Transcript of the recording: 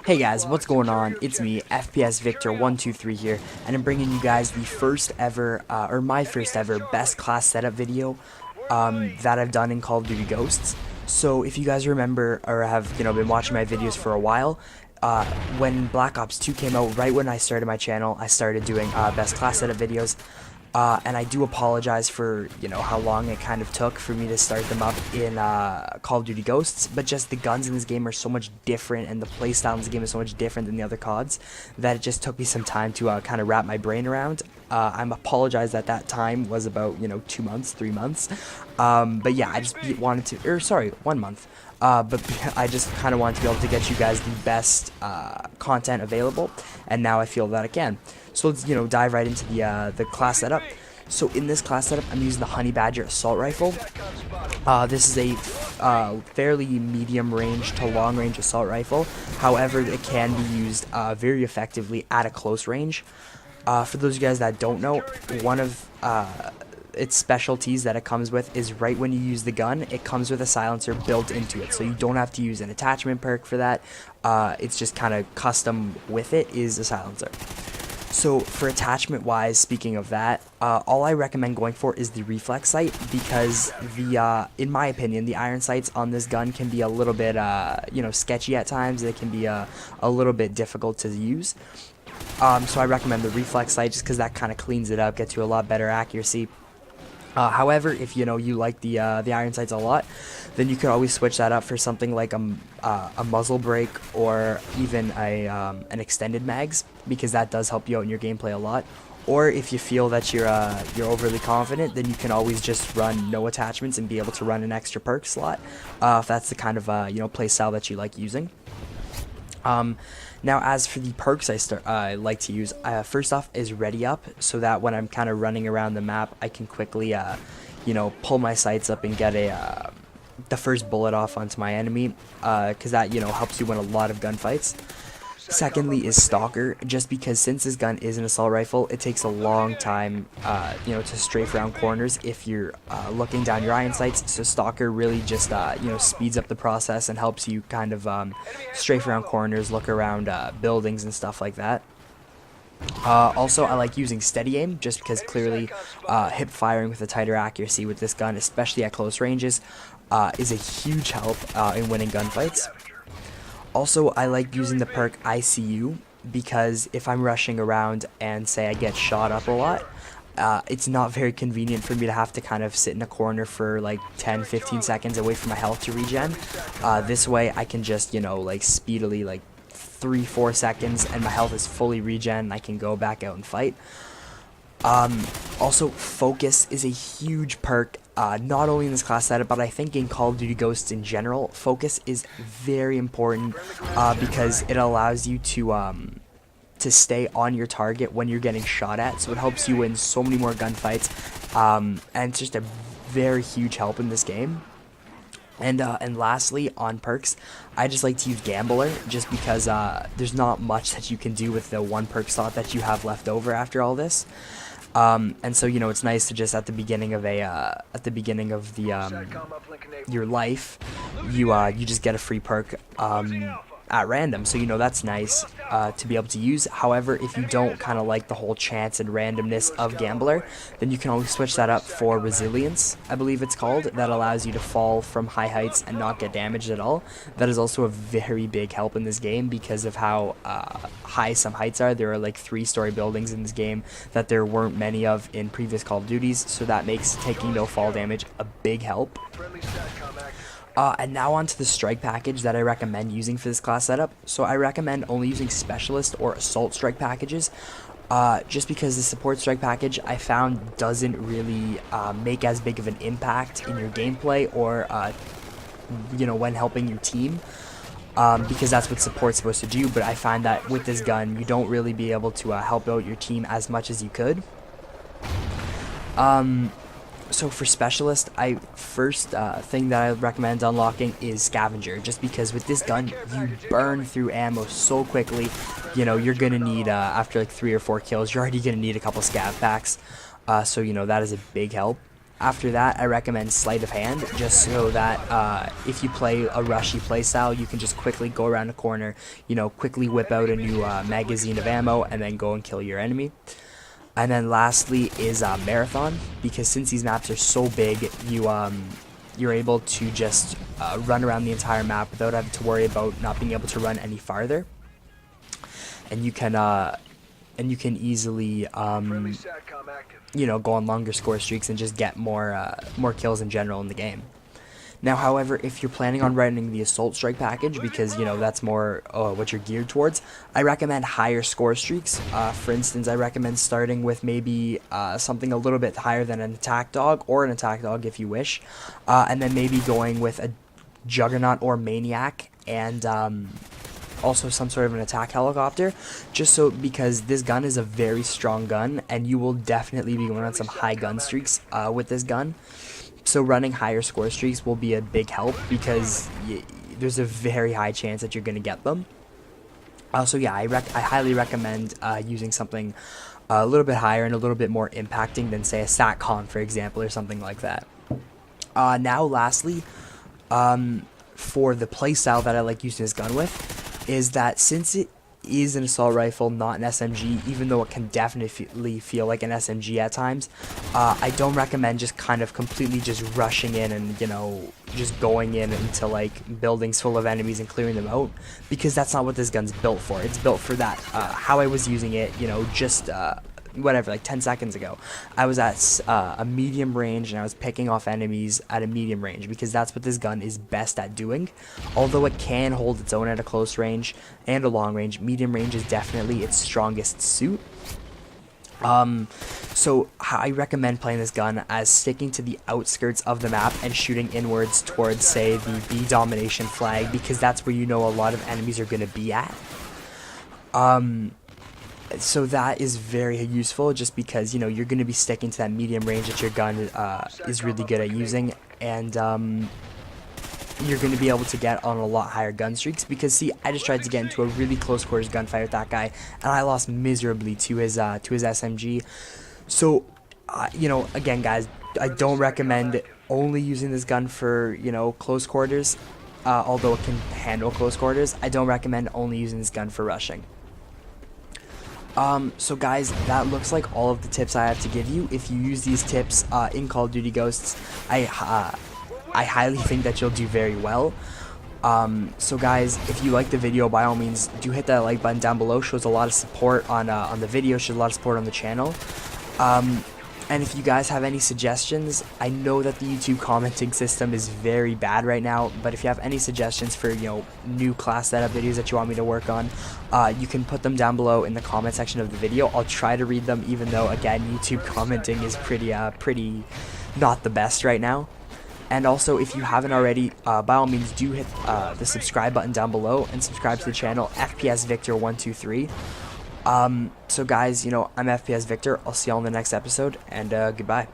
Hey guys, what's going on? It's me, FPS Victor 123 here, and I'm bringing you guys the first ever, or my first ever best class setup video that I've done in Call of Duty Ghosts. So if you guys remember or have been watching my videos for a while, when Black Ops 2 came out, right when I started my channel, I started doing best class setup videos. And I do apologize for, how long it kind of took for me to start them up in Call of Duty Ghosts, but just the guns in this game are so much different, and the playstyle in this game is so much different than the other CODs, that it just took me some time to kind of wrap my brain around. I apologize that that time was about, 2 months, 3 months. But yeah, I just wanted to, or sorry, 1 month. But I just kind of wanted to be able to get you guys the best content available, and now I feel that I can. So let's dive right into the class setup. So in this class setup, I'm using the Honey Badger assault rifle. This is a fairly medium range to long range assault rifle. However, it can be used very effectively at a close range. For those of you guys that don't know, one of its specialties that it comes with is right when you use the gun, it comes with a silencer built into it, so you don't have to use an attachment perk for that. It's just kind of custom with it is a silencer. So for attachment wise, speaking of that, all I recommend going for is the reflex sight, because in my opinion, the iron sights on this gun can be a little bit sketchy at times. They can be a little bit difficult to use. So I recommend the reflex sight just because that kind of cleans it up, gets you a lot better accuracy. However, if you like the iron sights a lot, then you could always switch that up for something like a muzzle brake, or even an extended mags, because that does help you out in your gameplay a lot. Or if you feel that you're overly confident, then you can always just run no attachments and be able to run an extra perk slot, if that's the kind of play style that you like using. Now, as for the perks I like to use, first off is Ready Up, so that when I'm kind of running around the map, I can quickly, pull my sights up and get the first bullet off onto my enemy, because that, helps you win a lot of gunfights. Secondly is Stalker, just because since this gun is an assault rifle, it takes a long time, to strafe around corners if you're looking down your iron sights. So Stalker really just, speeds up the process and helps you kind of strafe around corners, look around buildings and stuff like that. Also, I like using steady aim, just because clearly hip firing with a tighter accuracy with this gun, especially at close ranges, is a huge help in winning gunfights. Also, I like using the perk ICU, because if I'm rushing around and say I get shot up a lot, it's not very convenient for me to have to kind of sit in a corner for like 10-15 seconds away from my health to regen. This way I can just, speedily, like 3-4 seconds, and my health is fully regen, and I can go back out and fight. Also, Focus is a huge perk, not only in this class setup, but I think in Call of Duty Ghosts in general. Focus is very important, because it allows you to stay on your target when you're getting shot at, so it helps you win so many more gunfights, and it's just a very huge help in this game. And lastly, on perks, I just like to use Gambler, just because there's not much that you can do with the one perk slot that you have left over after all this. And so it's nice to just at the beginning of your life, you just get a free perk at random, so that's nice to be able to use. However, if you don't kind of like the whole chance and randomness of Gambler, then you can always switch that up for Resilience, I believe it's called, that allows you to fall from high heights and not get damaged at all. That is also a very big help in this game, because of how high some heights are. There are like 3-story buildings in this game that there weren't many of in previous Call of Duties, so that makes taking no fall damage a big help. And now on to the strike package that I recommend using for this class setup. So I recommend only using specialist or assault strike packages, just because the support strike package I found doesn't really make as big of an impact in your gameplay, or when helping your team, because that's what support's supposed to do. But I find that with this gun, you don't really be able to help out your team as much as you could. So for Specialist, first thing that I recommend unlocking is Scavenger, just because with this gun, you burn through ammo so quickly. You're going to need, after like 3 or 4 kills, you're already going to need a couple scav packs. So that is a big help. After that, I recommend sleight of hand, just so that if you play a rushy playstyle, you can just quickly go around a corner, quickly whip out a new magazine of ammo, and then go and kill your enemy. And then lastly is marathon, because since these maps are so big, you're able to just run around the entire map without having to worry about not being able to run any farther. And you can easily go on longer score streaks and just get more kills in general in the game. Now, however, if you're planning on running the assault strike package, because that's more what you're geared towards, I recommend higher score streaks. For instance, I recommend starting with maybe something a little bit higher than an attack dog, or an attack dog if you wish, and then maybe going with a juggernaut or maniac, and also some sort of an attack helicopter, because this gun is a very strong gun, and you will definitely be going on some high gun streaks with this gun. So running higher score streaks will be a big help, because there's a very high chance that you're going to get them. So yeah, I highly recommend using something a little bit higher and a little bit more impacting than, say, a SATCOM, for example, or something like that. Now lastly, for the playstyle that I like using this gun with, is that since it is an assault rifle, not an SMG, even though it can definitely feel like an SMG at times, I don't recommend just kind of completely just rushing in and just going in into like buildings full of enemies and clearing them out, because that's not what this gun's built for. It's built for that how I was using it, just whatever, like 10 seconds ago. I was at a medium range, and I was picking off enemies at a medium range, because that's what this gun is best at doing. Although it can hold its own at a close range and a long range, medium range is definitely its strongest suit. So I recommend playing this gun as sticking to the outskirts of the map and shooting inwards towards, say, the B domination flag, because that's where a lot of enemies are going to be at. So that is very useful, just because you're going to be sticking to that medium range that your gun is really good at using, and you're going to be able to get on a lot higher gun streaks. Because see, I just tried to get into a really close quarters gunfight with that guy, and I lost miserably to his SMG. So again, guys, I don't recommend only using this gun for close quarters, although it can handle close quarters. I don't recommend only using this gun for rushing. So guys, that looks like all of the tips I have to give you. If you use these tips in Call of Duty Ghosts, I highly think that you'll do very well. So guys, if you like the video, by all means, do hit that like button down below. Shows a lot of support on the video, shows a lot of support on the channel. And if you guys have any suggestions, I know that the YouTube commenting system is very bad right now, but if you have any suggestions for, new class setup videos that you want me to work on, you can put them down below in the comment section of the video. I'll try to read them, even though, again, YouTube commenting is pretty not the best right now. And also, if you haven't already, by all means, do hit the subscribe button down below and subscribe to the channel, FPS Victor 123. So guys, I'm FPS Victor. I'll see y'all in the next episode, and goodbye.